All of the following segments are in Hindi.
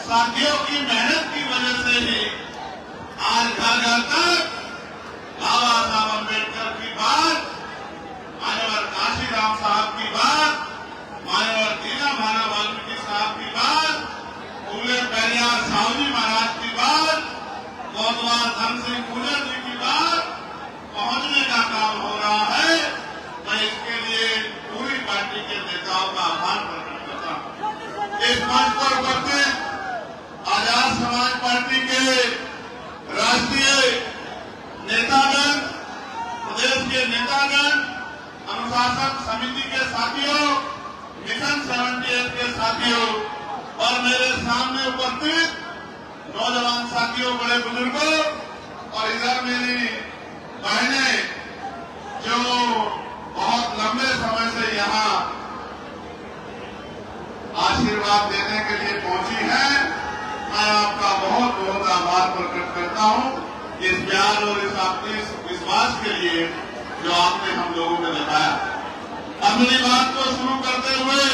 साथियों की मेहनत की वजह से ही आज घर घर तक बाबा साहब अम्बेडकर की बात, मान्यवर काशीराम साहब की बात, मान्यवर दीना भाना वाल्मीकि साहब की बात, फूले पेरियार साहू महाराज की बात, कोतवाल धन सिंह गुर्जर जी की बात पहुंचने का काम हो रहा है। मैं इसके लिए पूरी पार्टी के नेताओं का आभार प्रकट करता हूं। इस मंच पर उपस्थित आजाद समाज पार्टी के राष्ट्रीय नेतागण, प्रदेश के नेतागण, अनुशासन समिति के साथियों, मिशन 78 के साथियों और मेरे सामने उपस्थित नौजवान साथियों, बड़े बुजुर्गों और इधर मेरी बहनें जो बहुत लंबे समय से यहाँ आशीर्वाद देने के लिए पहुंची हैं, मैं आपका बहुत बहुत आभार प्रकट करता हूं इस प्यार और इस आपके विश्वास के लिए जो आपने हम लोगों को बताया। अपनी बात को शुरू करते हुए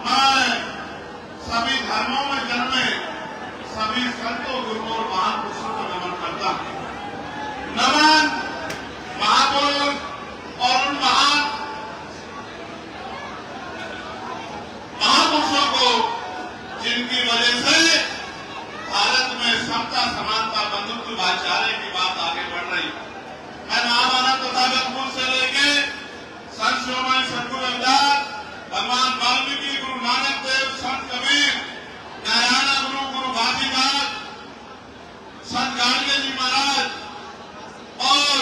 मैं सभी धर्मों में जन्मे सभी संतों, गुरुओं और महापुरुषों को नमन करता हूं। नमन महापुरुष और उन महापुरुषों को जिनकी वजह से भारत में समता, समानता, बंधुत्व, भाईचारे की बात आगे बढ़ रही। मैं महामानव तथागत से लेके संत शिरोमणि सद्गुरु रविदास, भगवान वाल्मीकि, गुरु नानक देव, संत कबीर, नारायण गुरु, गुरु घासीदास, संत गाडगे जी महाराज और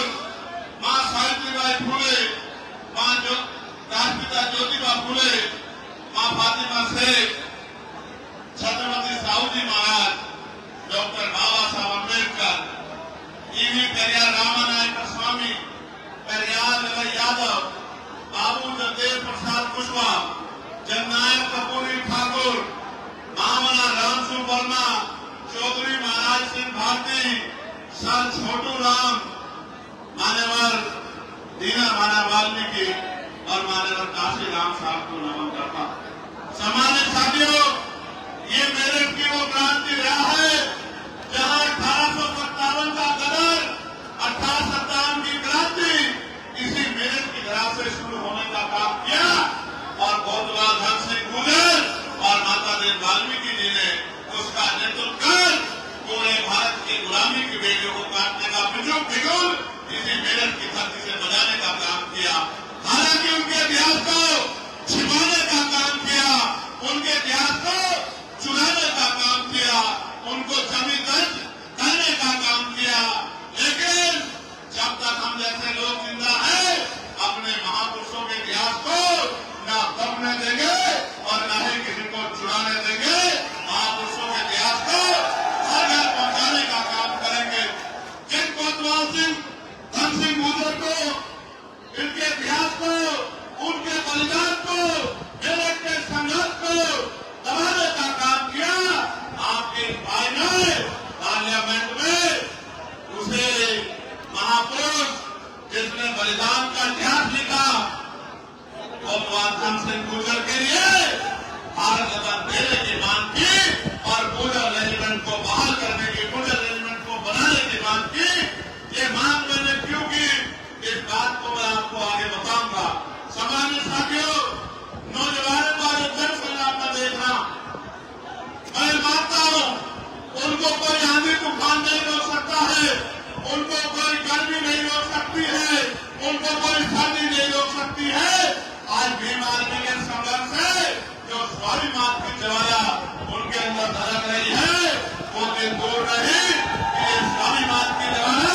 मां सावित्रीबाई फुले, मां राष्ट्रपिता ज्योतिबा फुले, मां फातिमा शेख, छत्रपति साहू जी महाराज, डॉक्टर बाबा साहब अम्बेडकर, ईवी पेरियार रामानायक स्वामी, पेरियार ललाई यादव, बाबू जगदेव प्रसाद कुशवाहा, जननायक कपूरी ठाकुर, महामना रामसु वर्मा, चौधरी महाराज सिंह भारती, सर छोटू राम, मान्यवर दीना भाना वाल्मीकि और मान्यवर काशीराम साहब को नमन करता हूं। सम्मानित साथियों, ये मेरठ की वो क्रांति रहा है जहां 1857 का गदर, 1857 की क्रांति इसी मेरठ की धरा से शुरू होने का काम किया और कोतवाल धन सिंह गुर्जर और माता देवी वाल्मीकि जी ने उसका नेतृत्व कर पूरे भारत की गुलामी की बेड़ियों को काटने का बिगुल इसी मेरठ की धरती से बजाने का काम किया। हालांकि उनके इतिहास को छिपाने का काम किया, उनके इतिहास को चुराने का काम किया, उनको जमी दर्ज करने का काम किया। लेकिन जब तक हम जैसे लोग जिंदा हैं, अपने महापुरुषों के इतिहास को न दबने देंगे और न ही किसी को चुराने देंगे। महापुरुषों के इतिहास को हर घर पहुंचाने का काम करेंगे। जिन कोतवाल सिंह, धन सिंह गुर्जर को, इनके इतिहास को, उनके बलिदान को, मेरठ के संघर्ष को दबाने का काम किया, आपके भाई ने पार्लियामेंट में उसे महापुरुष जिसने बलिदान का इतिहास लिखा, कोतवाल धन सिंह गुर्जर के लिए भारत रत्न देने की मांग की और गुर्जर रेजिमेंट को बहाल करने की, गुर्जर रेजिमेंट को बनाने की मांग की। ये मांग मैंने क्यों की, इस बात को मैं आपको आगे बताऊंगा। सम्मानित साथियों, नौजवानों का जो जनसंग्राम में देख रहा मैं मानता हूं, उनको कोई आंधी तूफान नहीं रोक सकता है, उनको कोई गर्मी नहीं रोक सकती है, उनको कोई सर्दी नहीं रोक सकती है। आज भीम आर्मी के संघर्ष से जो स्वाभिमान की ज्वाला उनके अंदर धड़क रही है, वो दिन दूर नहीं कि ये स्वाभिमान की ज्वाला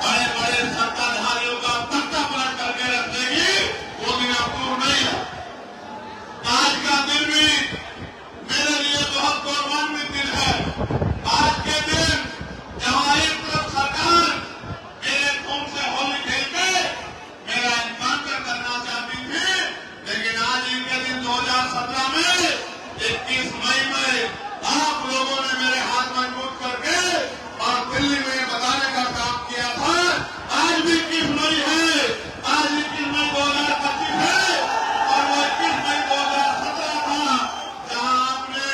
बड़े बड़े सत्ताधारियों का तख्ता पलट करके रख देगी। वो दिन अब दूर नहीं है। आज का दिन भी मेरे लिए बहुत गौरवान्वित दिन है। आज के दिन जहां एक तरफ सरकार मेरे खून से होली खेल के मेरा एनकाउंटर करना चाहती थी, लेकिन आज ही के दिन 2017 में 21 मई में आप लोगों ने मेरे हाथ मजबूत करके और दिल्ली में बताने का काम किया था। आज भी 21 मई है, आज 21 मई 2025 है और वो 21 मई 2017 था जहां आपने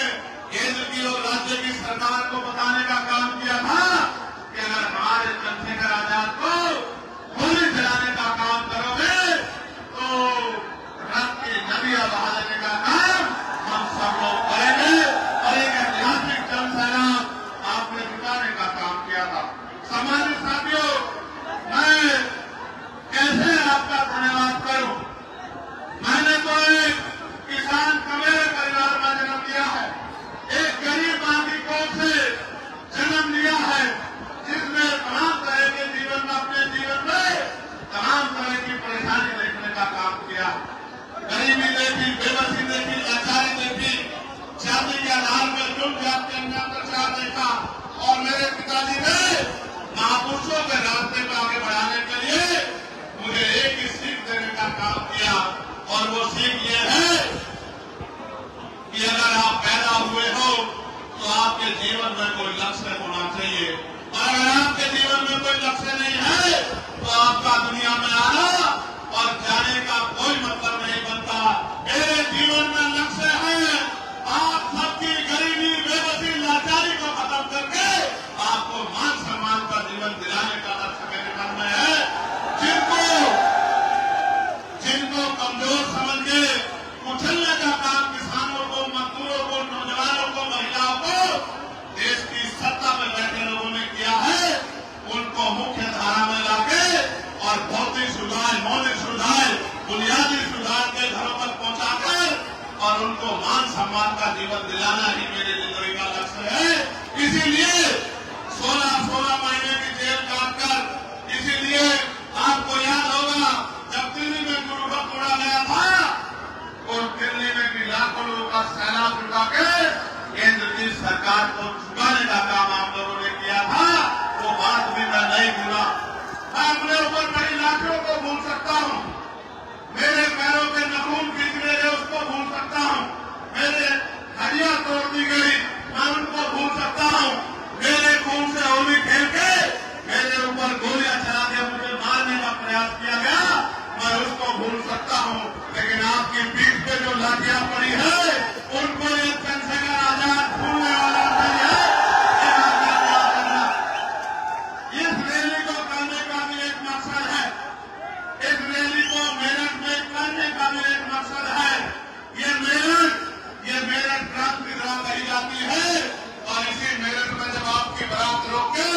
केंद्र की ओर मीडिया बहा देने का काम हम सब लोग करेंगे और एक ऐतिहासिक जन सैलाब आपने जुटाने का काम किया था। सामान्य साथियों, मैं कैसे आपका धन्यवाद करूं? मैंने तो एक किसान कमेरे परिवार में जन्म लिया है, एक गरीब मां की कोख से जन्म लिया है, जिसमें तमाम तरह के जीवन में अपने जीवन में तमाम तरह की परेशानी देखने का काम किया। गरीबी देखी, बेबसी देखी, लाचारी देखी, जाति के आधार पर जुल्म जाति के अत्याचार देखा और मेरे पिताजी ने महापुरुषों के रास्ते पर आगे बढ़ाने के लिए मुझे एक ही सीख देने का काम किया और वो सीख ये है कि अगर आप पैदा हुए हो तो आपके जीवन में कोई लक्ष्य होना चाहिए और अगर आपके जीवन में कोई लक्ष्य नहीं है तो आपका दुनिया में आना और जाने का कोई मतलब नहीं बनता। मेरे जीवन में लक्ष्य है आप सबकी गरीबी, बेबसी, लाचारी को खत्म करके आपको मान सम्मान का जीवन दिलाने का लक्ष्य मेरे मन में है। जिनको कमजोर समझ के कुचलने का काम किसानों को, मजदूरों को, नौजवानों को, महिलाओं को देश की सत्ता में बैठे लोगों ने किया है, उनको मुख्य धारा में लाके और भौतिक सुधार, मौलिक सुधार, बुनियादी सुधार के घरों तक पहुंचाकर और उनको मान सम्मान का जीवन दिलाना ही मेरी जिंदगी का लक्ष्य है। इसीलिए 16 महीने की जेल काटकर, इसीलिए आपको याद होगा जब दिल्ली में गुरुद्वारा तोड़ा गया था और दिल्ली में भी लाखों लोगों का सैलाब जुटा के केंद्र की सरकार को झुकाने का काम आप लोगों ने किया था। वो बात भी मैं नहीं भूला। मैं अपने ऊपर बड़ी लाठियों को भूल सकता हूँ, मेरे पैरों के नाखून खींच गए उसको भूल सकता हूँ, मेरे हड्डियां तोड़ दी गई मैं उनको भूल सकता हूँ, मेरे खून से होली खेल के मेरे ऊपर गोलियां चला के मुझे मारने का प्रयास किया गया, मैं उसको भूल सकता हूँ। लेकिन आपकी पीठ पे जो लाठियां पड़ी है उनको ये चंद्रशेखर आजाद भूलने वाला नहीं है। ये बात याद रखना। इस रैली को करने का भी एक मकसद है, इस रैली को मेरठ में करने का भी एक मकसद है। ये मेरठ क्रांति ग्राम कही जाती है और इसी मेरठ में जब आपकी बारात रोक के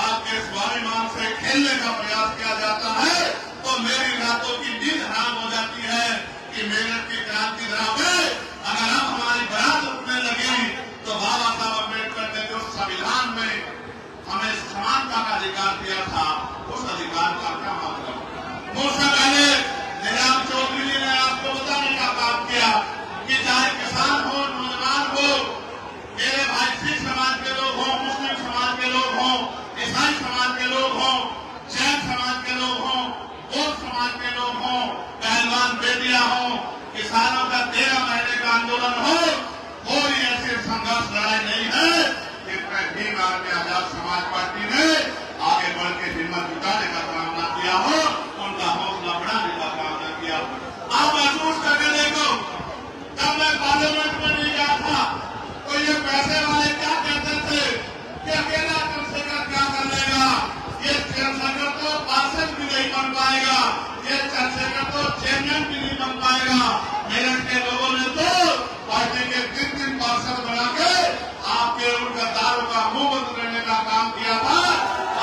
आपके स्वाभिमान से खेलने का प्रयास किया जाता है तो मेरी रातों की नींद हराम हो जाती है कि मेरठ की क्रांति ग्राम में अगर अब हमारी बारात रुकने लगी तो बाबा साहब अम्बेडकर ने जो संविधान में हमें समानता का अधिकार दिया था उस अधिकार का क्या मतलब। मुझसे पहले निजाम चौधरी जी ने आपको बताने का काम किया कि चाहे किसान हो, नौजवान हो, मेरे भाई सिख समाज के लोग हों, मुस्लिम समाज के लोग हों, ईसाई समाज के लोग हों, जैन समाज के लोग हों, बौद्ध समाज के लोग हों, पहलवान बेटियां हों, किसानों का 13 महीने का आंदोलन हो, कोई ऐसी संघर्ष लड़ाई नहीं है जिसमें भीम आर्मी आजाद समाज पार्टी ने आगे बढ़ के हिम्मत जुटाने का काम न किया हो, उनका हौसला बढ़ाने का काम न किया। आप महसूस करके देखो, जब मैं पार्लियामेंट में नहीं गया था तो ये पैसे वाले क्या कहते थे कि अकेला चंद्रशेखर क्या कर लेगा, ये चंद्रशेखर तो पार्षद भी नहीं बन पाएगा, ये चंद्रशेखर तो चेयरमैन भी नहीं बन पाएगा। मेरठ के लोगों ने तो पार्टी के 3 पार्षद बना के आपके उन गद्दारों का मुंह बंद करने का काम किया था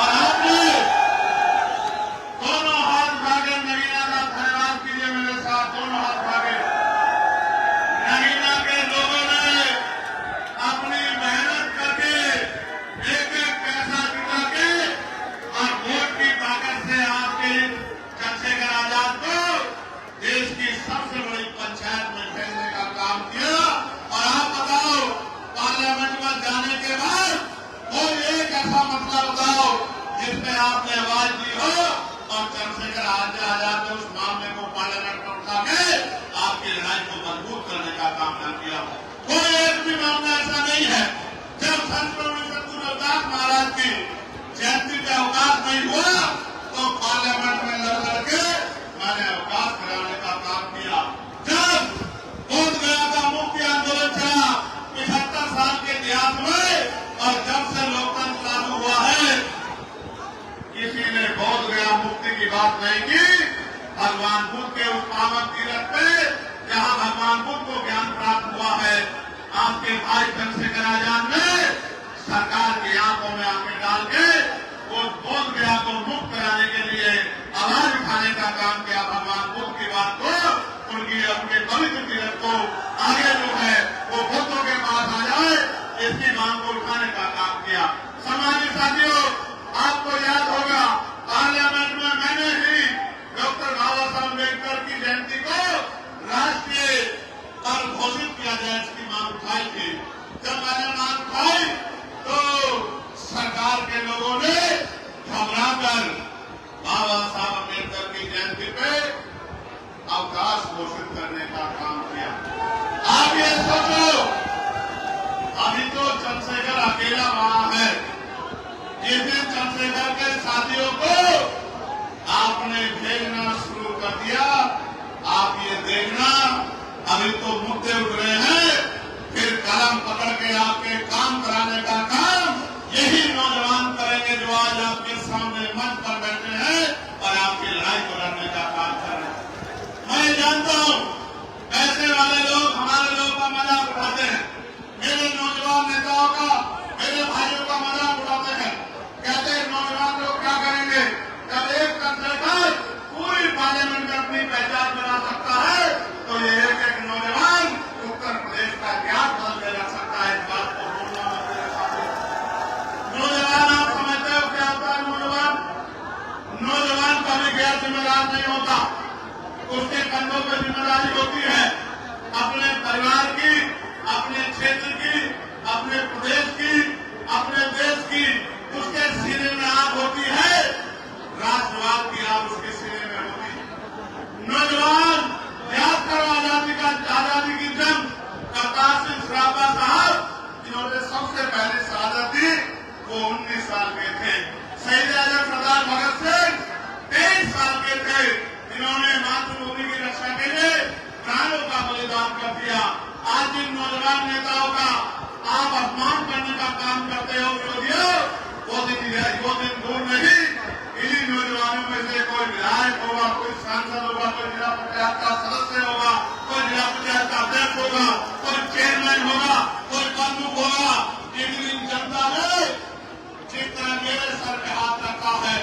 और आपने दोनों हाथ भागे। नगीना का धन्यवाद कीजिए मेरे साथ, दोनों हाथ भागे। नगीना के लोगों ने अपनी मेहनत करके एक पैसा जुटा के और वोट की ताकत से आपके चंद्रशेखर आजाद को देश की सबसे बड़ी पंचायत में भेजने का काम किया। और आप बताओ, पार्लियामेंट में जाने के बाद कोई एक ऐसा मसला बताओ जिसमें आपने आवाज दी हो और चंद्रशेखर आजाद ने उस मामले को पार्लियामेंट में उठा के आपकी लड़ाई को मजबूत करने का काम न किया। कोई एक भी मामला ऐसा नहीं है। जब संत रविदास महाराज की जयंती का अवकाश नहीं हुआ तो पार्लियामेंट में लड़ लड़के मैंने अवकाश कराने का काम किया। जब बोध गया का मुक्ति आंदोलन चला 75 साल के इतिहास में और जब से लोकतंत्र लागू हुआ है किसी ने बोध गया मुक्ति की बात नहीं की। भगवान बुद्ध के उस पावन तीरथ पे जहां भगवान आपके भाई चंद्रशेखर आजाद ने सरकार की आंखों में आंखें डाल के वो बोध गया को मुक्त कराने के लिए आवाज उठाने का काम किया। भगवान बुद्ध की बात को, उनकी अपने पवित्र तीर्थ को आगे जो है वो बुद्धों के पास आ जाए, इसकी मांग को उठाने का काम किया। समाजी साथियों, आपको याद होगा पार्लियामेंट में मैंने ही डॉक्टर बाबा साहब अम्बेडकर की जयंती को राष्ट्रीय पर्व घोषित किया जाए इसकी मांग उठाई थी। जब मैंने मांग उठाई तो सरकार के लोगों ने घबराकर बाबा साहब अम्बेडकर की जयंती पे अवकाश घोषित करने का काम किया। आप ये सोचो, अभी तो चंद्रशेखर अकेला वहां है। जिस दिन चंद्रशेखर के साथियों को आपने भेजना शुरू कर दिया, आप ये देखना अभी तो मुद्दे उठ रहे हैं, फिर कलम पकड़ के आपके काम कराने का काम यही नौजवान करेंगे जो आज आपके सामने मंच पर बैठे हैं और आपकी लड़ाई को लड़ने का काम कर रहे हैं। मैं जानता हूं ऐसे वाले लोग हमारे लोगों का मजाक उठाते हैं, मेरे नौजवान नेताओं का, मेरे भाइयों का मजाक उड़ाते हैं, कहते हैं नौजवान लोग क्या करेंगे। जब एक चंद्रशेखर पूरी पार्लियामेंट में अपनी पहचान बना सकता है तो ये एक नौजवान उत्तर प्रदेश का इतिहास बदल के रख सकता है। इस बात को भूलना मत मेरे साथी। नौजवान, आप समझते हो क्या होता है नौजवान? नौजवान कभी गैर जिम्मेदार नहीं होता, उसके कंधों पर जिम्मेदारी होती है अपने परिवार की, अपने क्षेत्र की, अपने प्रदेश की, अपने देश की। उसके सीने में आग होती है, राष्ट्रवाद की आग उसके सीने में होती है। नौजवान, याद करो आजादी की जंग करतार सिंह सराफा साहब जिन्होंने सबसे पहले शहादत दी, वो 19 साल के थे। शहीद आजम सरदार भगत सिंह 23 साल के थे, जिन्होंने मातृभूमि की रक्षा के लिए प्राणों का बलिदान कर दिया। आज जिन नौजवान नेताओं का आप अपमान करने का काम करते हो विरोधियों, वो दिन दूर नहीं, इन्हीं नौजवानों में से कोई विधायक होगा, कोई सांसद होगा, कोई जिला पंचायत का सदस्य होगा, कोई जिला पंचायत का अध्यक्ष होगा, कोई चेयरमैन होगा, कोई प्रमुख होगा। एक दिन जनता ने जिस तरह मेरे सर पे हाथ रखा है,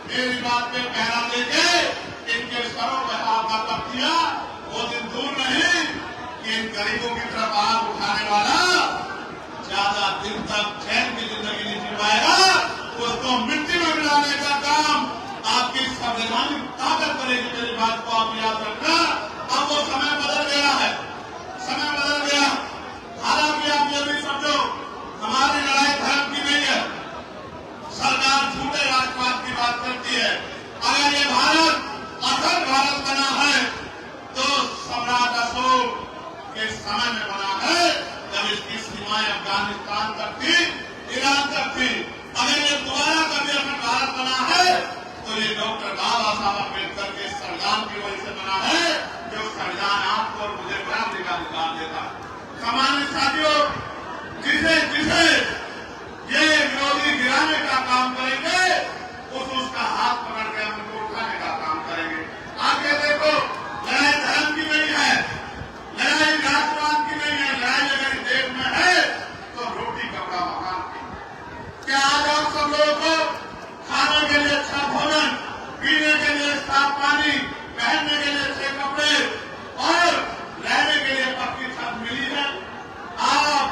मेरी बात पे पहरा देके इनके सरों पे हाथ रख दिया, वो दिन दूर नहीं कि इन गरीबों की तरफ आग उठाने वाला ज्यादा दिन तक चैन की जिंदगी नहीं जी पाएगा। उसको मिट्टी में मिलाने का काम आपकी संवैधानिक ताकत करेगी। मेरी बात को आप याद रखना। अब वो समय बदल गया है, समय बदल गया। हालांकि आप ये भी समझो, हमारी लड़ाई धर्म की नहीं है। सरकार झूठे राष्ट्रवाद की बात करती है। अगर ये भारत अखंड भारत बना है तो सम्राट अशोक के समय में बना है, जब इसकी सीमाएं अफगानिस्तान तक थी, ईरान तक थी। अगर ये दोबारा कभी अखंड भारत बना है तो ये डॉक्टर बाबा साहब अम्बेडकर के संविधान की वजह से बना है, जो संविधान आपको और मुझे बराबरी का अधिकार देता है। सामान्य साथियों, जिसे जिसे ये विरोधी गिराने का काम करेंगे, उसका हाथ पकड़ के हम उनको उठाने का काम करेंगे। आगे देखो, लड़ाई धर्म की नहीं है, लड़ाई राष्ट्रवाद की नहीं है। लड़ाई अगर देश में है तो रोटी कपड़ा मकान की। क्या आज आप सब लोगों को खाने के लिए अच्छा भोजन, पीने के लिए साफ पानी, पहनने के लिए अच्छे कपड़े और रहने के लिए पक्की छत मिली है? आप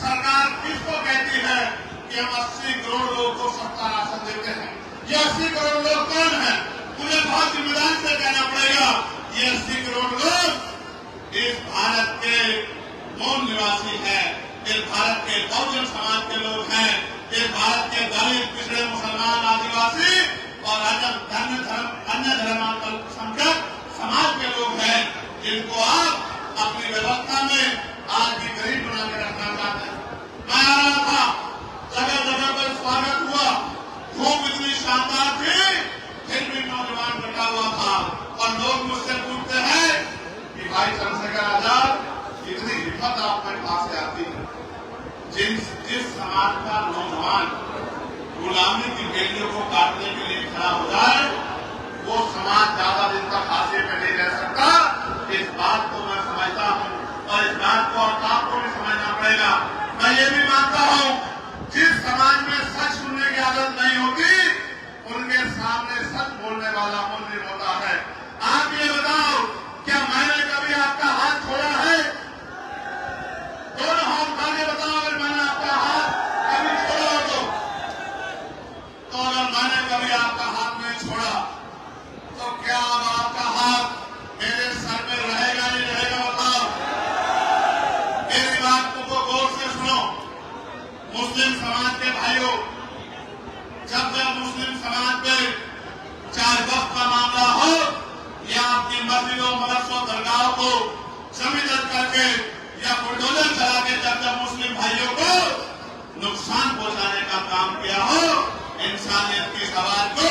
सरकार किसको कहती है कि हम 80 करोड़ लोगों को सस्ता राशन देते हैं? ये 80 करोड़ लोग कौन है? मुझे बहुत जिम्मेदारी से कहना पड़ेगा, ये 80 करोड़ लोग इस भारत के मूल निवासी हैं, इस भारत के बहुजन समाज के लोग हैं, इस भारत के दलित, पिछड़े, मुसलमान, आदिवासी और अन्य धर्मांतरसंख्यक समाज के लोग हैं, जिनको आप अपनी व्यवस्था में आज भी गरीब बना के रखना चाहते हैं। मैं आ रहा था, जगह जगह पर स्वागत हुआ, धूप इतनी शानदार थी, फिर भी नौजवान बैठा हुआ था और लोग मुझसे पूछते हैं कि भाई चंद्रशेखर आजाद, इतनी हिम्मत आप में कहां से आती है? जिस समाज का नौजवान गुलामी की बेलियों को काटने के लिए खड़ा हो जाए, वो समाज ज्यादा दिन तक हाशिए पे नहीं रह सकता। इस बात को मैं समझता हूं और इस बात को आपको भी समझना पड़ेगा। ये भी मानता हूं, जिस समाज में सच सुनने की आदत नहीं होती, उनके सामने सच बोलने वाला मुजरिम होता है। आप ये बताओ, क्या मैंने कभी आपका हाथ छोड़ा है? दोनों हाथ उठा के बताओ, अगर मैंने आपका हाथ कभी छोड़ा हो तो अगर मैंने कभी आपका हाथ नहीं छोड़ा, तो क्या अब आपका हाथ मेरे सर में रहेगा नहीं रहेगा? बताओ। मेरी बात को गौर से सुनो। मुस्लिम समाज के भाइयों, जब मुस्लिम समाज में चाहे वक्त का मामला हो या अपनी मस्जिदों, मदरसों, दरगाहों को जमीन करके या बुलडोजर चला के जब मुस्लिम भाइयों को नुकसान पहुंचाने का काम किया हो, इंसानियत की सवाल को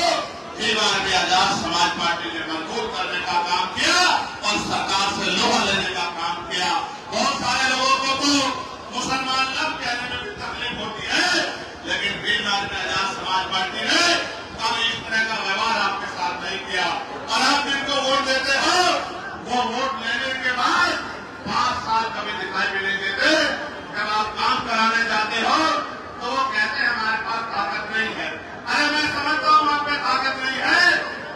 दीवार में आजाद समाज पार्टी ने मंजूर करने का काम किया और सरकार से लोहा लेने का काम किया। बहुत सारे लोगों को तो मुसलमान लब कहने में भी तकलीफ होती है, लेकिन दीवार में आजाद समाज पार्टी ने कभी इस तरह का व्यवहार आपके साथ नहीं किया। और आप जिनको वोट देते हो, वो वोट लेने के बाद 5 साल कभी दिखाई भी नहीं देते। जब आप काम कराने जाते हो तो वो कहते हैं हमारे पास ताकत नहीं है। अरे मैं समझता हूं आप में ताकत नहीं है,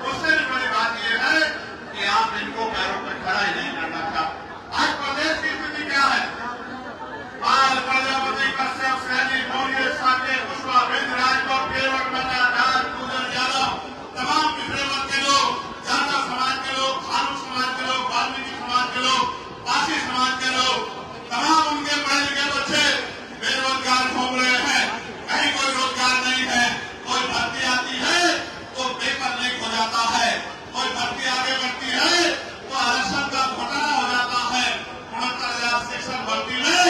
उससे भी बड़ी बात यह है कि आप इनको पैरों पर खड़ा ही नहीं करना चाहते। आज प्रदेश की स्थिति क्या है? बाल प्रजापति, कश्यप, सैनी, मौर्य, साके, पुष्पा, बिंद, राजभर, केवट, मेहता, दास, पूजन, यादव, तमाम पिछड़े वर्ग के लोग, जाटा समाज के लोग, भानु समाज के लोग, वाल्मीकि समाज के लोग, पासी समाज के लोग, तमाम उनके पढ़े लिखे बच्चे बेरोजगार घूम रहे हैं। कहीं कोई रोजगार नहीं है। कोई भर्ती आती है तो पेपर लीक हो जाता है, कोई भर्ती आगे बढ़ती है तो आरक्षण का घोटाला हो जाता है। 69,000 शिक्षक भर्ती में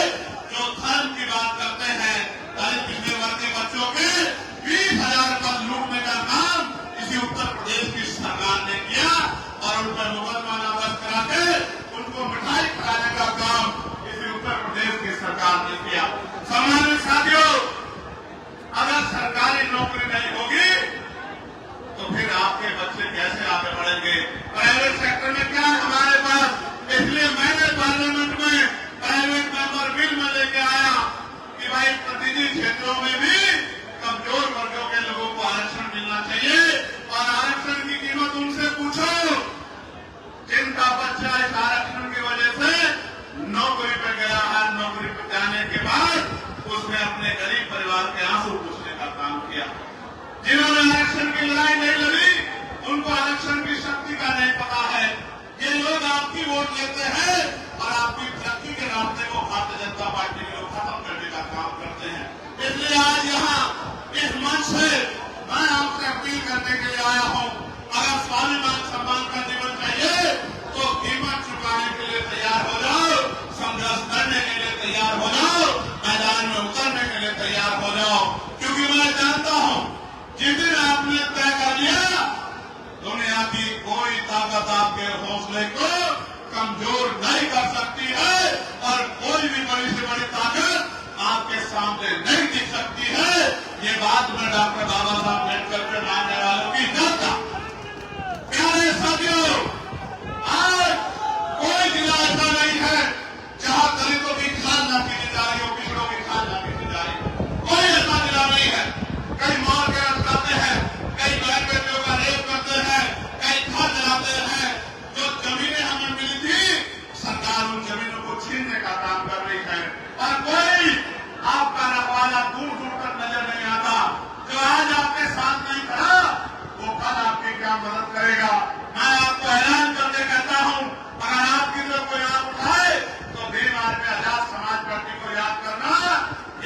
जो धर्म की बात करते हैं, दलित पिछड़े वर्ग के बच्चों के 20,000 पद लूटने का काम इसी उत्तर प्रदेश की सरकार ने किया और उन पर मुकदमा नामजद करा के उनको मिठाई खिलाने का काम इसी उत्तर प्रदेश की सरकार ने किया। सम्मानित साथियों, अगर सरकारी नौकरी नहीं होगी तो फिर आपके बच्चे कैसे आगे बढ़ेंगे? प्राइवेट सेक्टर में क्या है हमारे पास? इसलिए मैंने पार्लियामेंट में प्राइवेट मेंबर बिल में लेके आया कि भाई प्रतिनिधि क्षेत्रों में भी कमजोर वर्गों के लोगों को आरक्षण मिलना चाहिए। और आरक्षण की कीमत उनसे पूछो जिनका बच्चा इस आरक्षण की वजह से नौकरी पे गया है। नौकरी पे जाने के बाद उसने अपने गरीब परिवार के आंसू पूछने का काम किया। जिन्होंने आरक्षण की लड़ाई नहीं लड़ी, उनको आरक्षण की शक्ति का नहीं पता है। ये लोग आपकी वोट लेते हैं और आपकी शक्ति के रास्ते को भारतीय जनता पार्टी के लोग खत्म करने का काम करते हैं। इसलिए आज यहाँ इस मंच से मैं आपसे अपील करने के लिए आया हूँ, अगर स्वाभिमान सम्मान का जीवन चाहिए तो कीमत चुकाने के लिए तैयार हो जाओ, संघर्ष करने के लिए तैयार हो जाओ, मैदान में उतरने के लिए तैयार हो जाओ। क्योंकि मैं जानता हूं, जिस दिन आपने तय कर लिया, दुनिया की कोई ताकत आपके हौसले को कमजोर नहीं कर सकती है और कोई भी बड़ी से बड़ी ताकत आपके सामने नहीं दिख सकती है। ये बात मैं डॉक्टर बाबा साहब अम्बेडकर के मानने वालों की जानता। प्यारे साथियों, आज कोई जिला ऐसा नहीं है जहां दलितों की खाल न पीनी जा रही हो, पिछड़ों की खाल न पीनी जा रही हो। कोई ऐसा जिला नहीं है। कई मार के रखते हैं, कई बहन बेटियों का रेप करते हैं, कई घर जलाते हैं। जो जमीनें हमें मिली थी, सरकार उन जमीनों को छीनने का काम कर रही है और कोई आपका रखवाला दूर दूर तक नजर नहीं आता। जो आज आपके साथ नहीं खड़ा, वो कल आपकी क्या मदद करेगा? मैं आपको ऐलान करके कहता हूं, अगर आपकी तरफ कोई आंख उठाए तो भीम आर्मी आजाद समाज पार्टी को याद करना।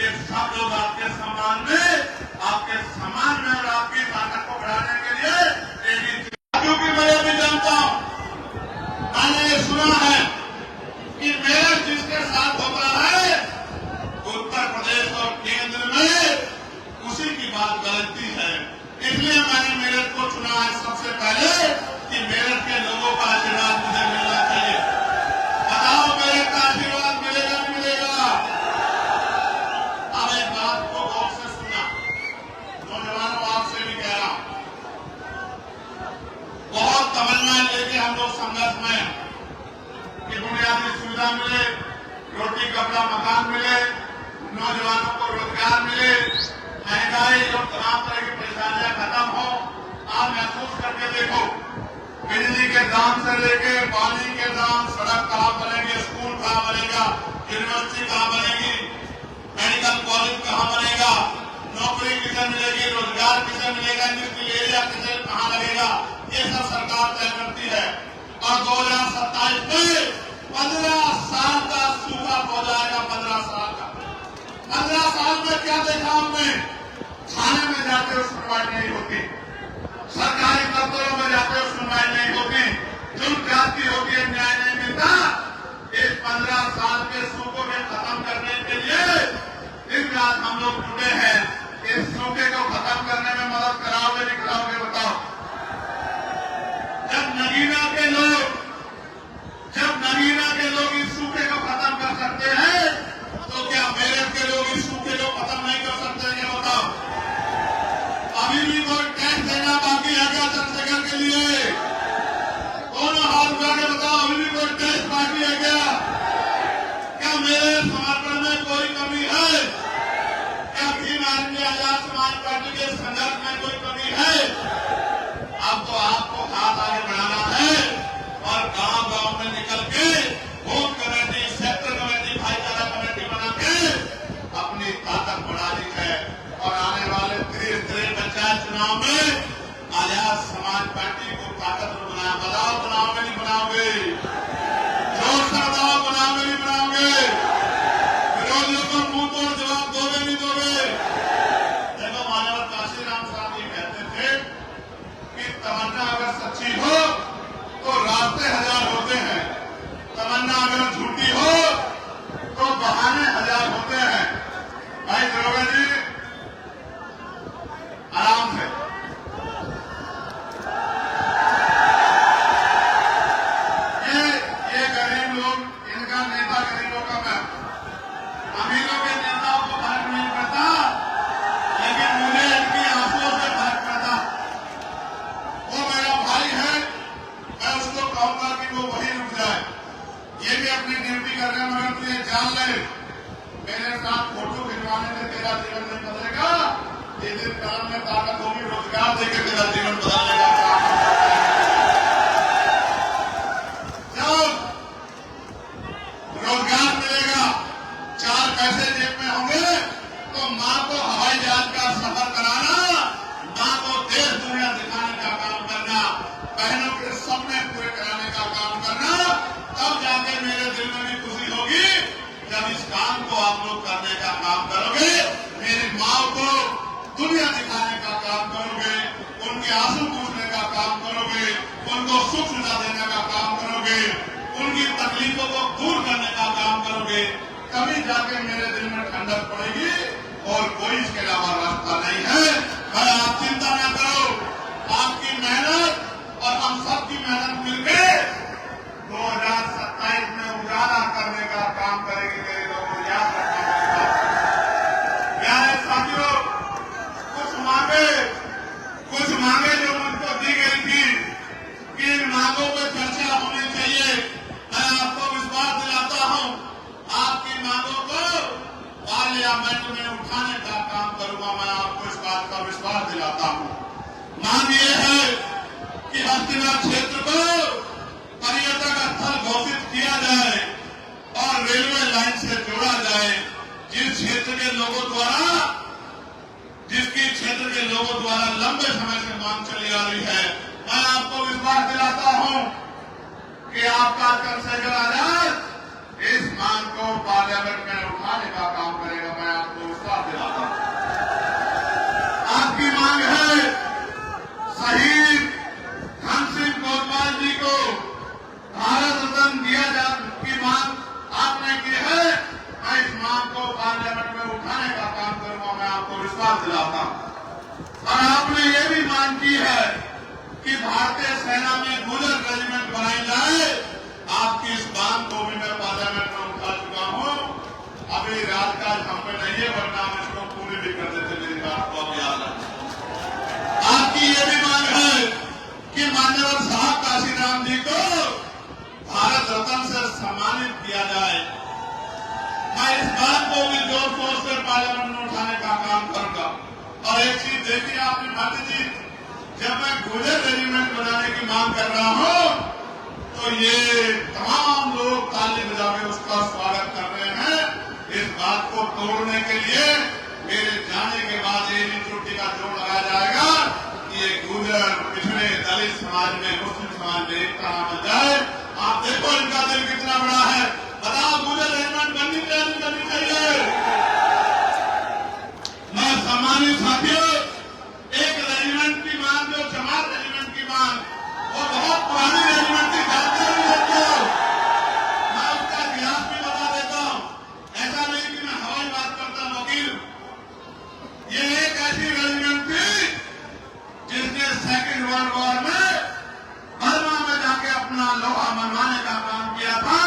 ये सब लोग आपके सम्मान में और आपकी ताकत को बढ़ाने के लिए क्योंकि मैं भी जानता हूं, मैंने ये सुना है कि मेरा जिसके साथ होता है उत्तर प्रदेश और केंद्र में उसी की बात गलती है। इसलिए मैंने मेरठ को चुना है सबसे पहले कि मेरठ के लोगों का आशीर्वाद मुझे मिलना चाहिए। बताओ मेरठ का आशीर्वाद मिलेगा नहीं मिलेगा? अब एक बात को गौर से सुनना, नौजवानों आपसे भी कह रहा हूं, बहुत तमन्नाएं लेके हम लोग संघर्ष में कि बुनियादी सुविधा मिले, रोटी कपड़ा मकान मिले, नौजवानों को रोजगार मिले, महंगाई और तमाम तरह की परेशानियां खत्म हो। आप महसूस करके देखो, बिजली के दाम से लेके पानी के दाम, सड़क कहाँ बनेगी, स्कूल कहाँ बनेगा, यूनिवर्सिटी कहाँ बनेगी, मेडिकल कॉलेज कहाँ बनेगा, नौकरी किसे मिलेगी, रोजगार किसे मिलेगा, इंडस्ट्रियल एरिया किसे कहाँ लगेगा, ये सब सरकार तय करती है। और 2027 में 15 साल का सूखा हो जाएगा। 15 साल का, 15 साल में क्या देखा हमने? थाने में जाते हो सुनवाई नहीं होती, सरकारी दफ्तरों में जाते हो सुनवाई नहीं होती, जुर्म जाती होती है, न्याय नहीं मिलता। इस 15 साल के सूखे में खत्म करने के लिए दिन रात हम लोग जुटे हैं। इस सूखे को खत्म करने में मदद कराओगे नहीं कराओगे बताओ? जब नगीना के लोग इस सूखे को खत्म कर सकते हैं, तो क्या मेरठ के लोग इस सूखे को खत्म नहीं कर सकते? ये बताओ। अभी भी कोई टैक्स देना बाकी है क्या चंद्रशेखर के लिए? दोनों हाथ उठा के बताओ, अभी भी कोई टैक्स बाकी है क्या? क्या मेरे समर्पण में कोई कमी है? क्या भीम आर्मी आजाद समाज पार्टी के संघर्ष में कोई कमी है? अब तो आपको हाथ आगे बढ़ाना है और गांव-गांव में निकल के बूथ कमेटी, सेक्टर कमेटी, भाईचारा कमेटी बना के अपनी ताकत बढ़ानी है। और आने वाले त्रिस्तरीय पंचायत चुनाव में आजाद समाज पार्टी को ताकतवर बनाया। बताओ बनाओगे नहीं बनाओगे? जोर से बताओ बनाओगे नहीं बनाओगे? विरोधियों को मुंह तोड़ जवाब दोगे नहीं दोगे? देखो, मानव काशीराम साहब ये कहते थे कि तमन्ना अगर सच्ची हो तो रास्ते हजार होते हैं, तमन्ना अगर झूठी हो तो बहाने हजार होते हैं। भाई दरोगा जी, आराम से। ये गरीब लोग, इनका नेता गरीबों का मैं, अमीरों के नेताओं को फर्क नहीं पड़ता, लेकिन मुझे इनकी आंसुओं से फर्क पड़ता। वो मेरा भाई है, मैं उसको कहूंगा कि वो वहीं रुक जाए। ये भी अपनी ड्यूटी कर रहे हैं, मगर तू ये जान ले, मेरे साथ फोटो खिंचवाने से तेरा जीवन नहीं बदलेगा। ये दिन काम में ताकत होगी, रोजगार देकर तेरा जीवन बदलने का काम जब रोजगार मिलेगा, 4 पैसे जेब में होंगे, तो माँ को हवाई जहाज का सफर कराना, माँ को देश दुनिया दिखाने का काम करना, बहनों के सपने पूरे कराने का काम करना, तब जाके मेरे दिल में भी खुशी होगी जब इस काम को आप लोग करने का काम करोगे। मेरी माँ को दुनिया दिखाने का काम करोगे, उनके आंसू पूछने का काम करोगे, उनको सुख सुविधा देने का काम करोगे, उनकी तकलीफों को दूर करने का काम करोगे, तभी जाके मेरे दिल में ठंडक पड़ेगी। और कोई इसके अलावा रास्ता नहीं है। भाई आप चिंता न करो, आपकी मेहनत और हम सबकी मेहनत मिलकर 2027 में उजाला करने का काम करेंगे। मेरे लोगों याद रखना पड़ेगा। प्यारे साथियों, कुछ मांगे जो मुझको दी गई थी कि इन मांगों पर चर्चा होनी चाहिए। मैं आपको विश्वास दिलाता हूं, आपकी मांगों को पार्लियामेंट में उठाने का काम करूंगा। मैं आपको इस बात का विश्वास दिलाता हूं। मांग ये है कि हस्तिनापुर क्षेत्र को पर्यटक स्थल घोषित किया जाए और रेलवे लाइन से जोड़ा जाए। जिसकी क्षेत्र के लोगों द्वारा लंबे समय से मांग चली आ रही है। मैं आपको विश्वास दिलाता हूं कि आपका चंद्रशेखर आजाद इस मांग को पार्लियामेंट में उठाने का काम करेगा। मैं आपको विश्वास दिलाता हूं। आपकी मांग है शहीद धन सिंह कोतवाल जी को भारत रत्न दिया जाए की मांग आपने की है। मैं इस मांग को पार्लियामेंट में उठाने का काम करूंगा। मैं आपको विश्वास दिलाता हूं। और आपने ये भी मांग की है कि भारतीय सेना में गुजर रेजिमेंट बनाई जाए। आपकी इस मांग को भी मैं पार्लियामेंट में उठा चुका हूं। अभी राजकाज हम पे नहीं है, वरना हम इसको पूरी भी कर देते। मेरी बात को याद रखें। आपकी ये भी मांग है कि मान्यवर साहब काशीराम जी को भारत रत्न से सम्मानित किया जाए। मैं इस बात को भी जोर शोर से पार्लियामेंट में उठाने का काम करूंगा। और एक चीज देखिए आपने भाटी जी, जब मैं गुजर रेजिमेंट बनाने की मांग कर रहा हूं तो ये तमाम लोग ताली बजा के उसका स्वागत कर रहे हैं। इस बात को तोड़ने के लिए मेरे जाने के बाद ये चोटी का जोड़ लगाया जाएगा कि ये गुजर, पिछड़े, दलित समाज में, मुस्लिम समाज में एक तरह बन जाए। आप देखो इनका दिल कितना बड़ा है। बताओ गुजर रेजिमेंट बननी चाहिए नहीं बननी चाहिए? मैं सम्मानित साथियों, एक रेजिमेंट की मांग, जो जमात रेजिमेंट की मांग, वो बहुत पुरानी रेजिमेंट की जानकारी लेते हो। मैं उसका इतिहास भी बता देता हूं। ऐसा नहीं कि मैं हवाई बात करता हूं वकील। ये एक ऐसी रेजिमेंट थी जिसने सेकेंड वर्ल्ड वॉर में बर्मा में जाके अपना लोहा मनवाने का काम किया था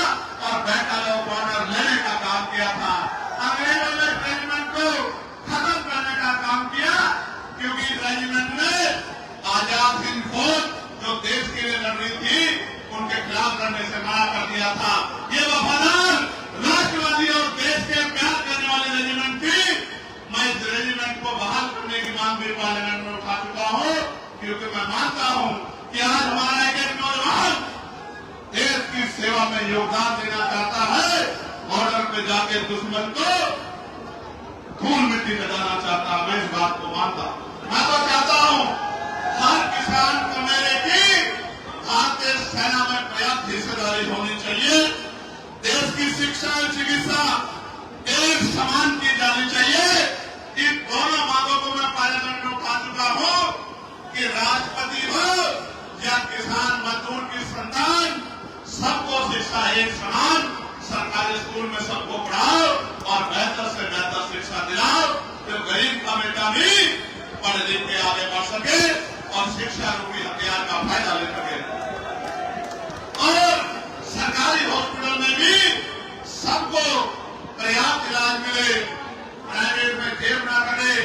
और बैटल ऑफ ऑनर लेने का काम किया था। अंग्रेजों ने रेजिमेंट को खत्म करने का काम किया, क्योंकि रेजिमेंट ने आजाद हिंद फौज जो देश के लिए लड़ रही थी उनके खिलाफ लड़ने से मना कर दिया था। ये वफादार, राष्ट्रवादी और देश के प्यार करने वाली रेजिमेंट थी। मैं इस रेजिमेंट को बहाल करने की मांग भी पार्लियामेंट में उठा चुका हूं, क्योंकि मैं मानता हूं कि आज हमारा एक नौजवान देश की सेवा में योगदान देना चाहता है, बॉर्डर पे जाके दुश्मन को खून मिट्टी लगाना चाहता है। मैं इस बात को मानता हूं। मैं तो चाहता हूं हर किसान को मेरे की भारतीय सेना में पर्याप्त हिस्सेदारी होनी चाहिए। देश की शिक्षा और चिकित्सा एक समान की जानी चाहिए। इन दोनों मांगों को मैं पार्लियामेंट में उठा चुका हूं कि राष्ट्रपति हो या किसान मजदूर की संतान, सबको शिक्षा एक समान, सरकारी स्कूल में सबको पढ़ाओ और बेहतर से बेहतर शिक्षा दिलाओ, तो गरीब का बेटा भी पढ़ लिख के आगे बढ़ सके और शिक्षा रूपी हथियार का फायदा ले सके। और सरकारी हॉस्पिटल में भी सबको पर्याप्त इलाज मिले, प्राइवेट में जेब ना करे,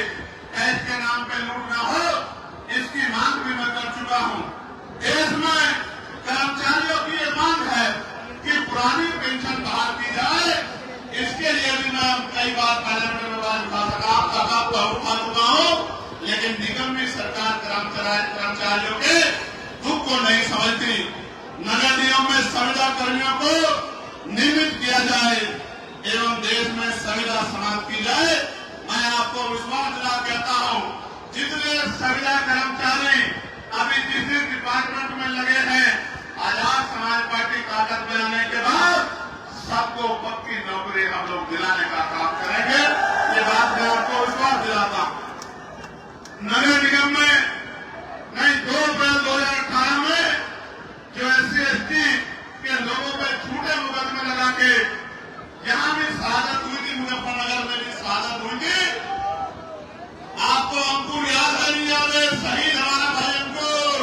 टैक्स के नाम पे लूट ना हो, इसकी मांग भी मैं कर चुका हूं। देश में कर्मचारियों की ये मांग है कि पुरानी पेंशन बहाल की जाए। इसके लिए भी मैं कई बार पार्लियामेंट में बात उठा चुका हूं, लेकिन निगम में सरकार कर्मचारियों के दुख को नहीं समझती। नगर निगम में संविदा कर्मियों को नियमित किया जाए एवं देश में संविदा समाप्त की जाए। मैं आपको विश्वास दिला कहता हूं, जितने संविदा कर्मचारी अभी जिस डिपार्टमेंट में लगे हैं, आजाद समाज पार्टी ताकत में आने के बाद सबको पक्की नौकरी हम लोग दिलाने का काम करेंगे। ये बात मैं आपको विश्वास दिलाता हूं। नगर निगम में नहीं, 2 अप्रैल 2018 में जो SC/ST के लोगों पर झूठे मुकदमे लगा के यहां भी शहादत हुई थी, मुजफ्फरनगर में भी शहादत हुई थी। आपको अंकुर याद है नहीं याद है? शहीद हमारा भाई अंकुर।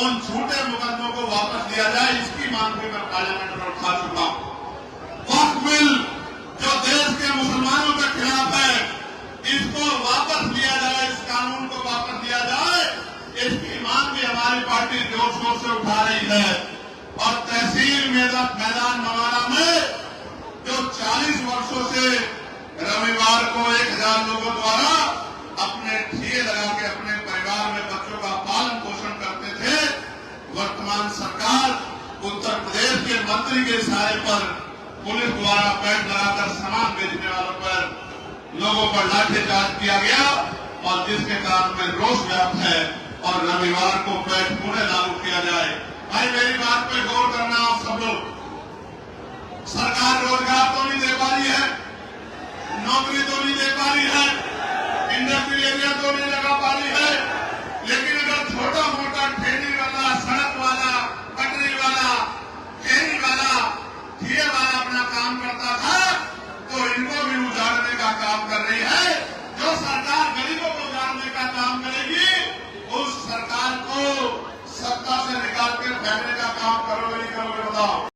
उन झूठे मुकदमों को वापस लिया जाए, इसकी मांग भी मैं पार्लियामेंट में उठा चुका हूं। वक्फ बिल जो देश के मुसलमानों के खिलाफ है, इसको वापस लिया जाए, इस कानून को वापस लिया जाए, इसकी मांग भी हमारी पार्टी जोर शोर से उठा रही है। और तहसील मैदान नवादा में जो 40 वर्षों से रविवार को 1000 लोगों द्वारा अपने ठिये लगा के अपने परिवार में बच्चों का पालन पोषण करते थे, वर्तमान सरकार उत्तर प्रदेश के मंत्री के इशारे पर पुलिस द्वारा पैड लगाकर सामान बेचने वालों पर लोगों पर लाठीचार्ज किया गया, और जिसके कारण में रोष व्याप्त है और रविवार को पैड पुनः लागू किया जाए। भाई मेरी बात पे गौर करना आप सब लोग। सरकार रोजगार तो नहीं दे पा रही है, नौकरी तो नहीं दे पा रही है, इंडस्ट्रियल एरिया तो नहीं लगा पा रही है, लेकिन अगर छोटा मोटा ठेली वाला, सड़क वाला, पटरी वाला, फेरी वाला, ठिये वाला अपना काम करता था, तो इनको भी उजाड़ने का काम कर रही है। जो सरकार गरीबों को उजाड़ने का काम करेगी, उस सरकार को सत्ता से निकाल के फेंकने का काम करोगे नहीं करोगे बताओ?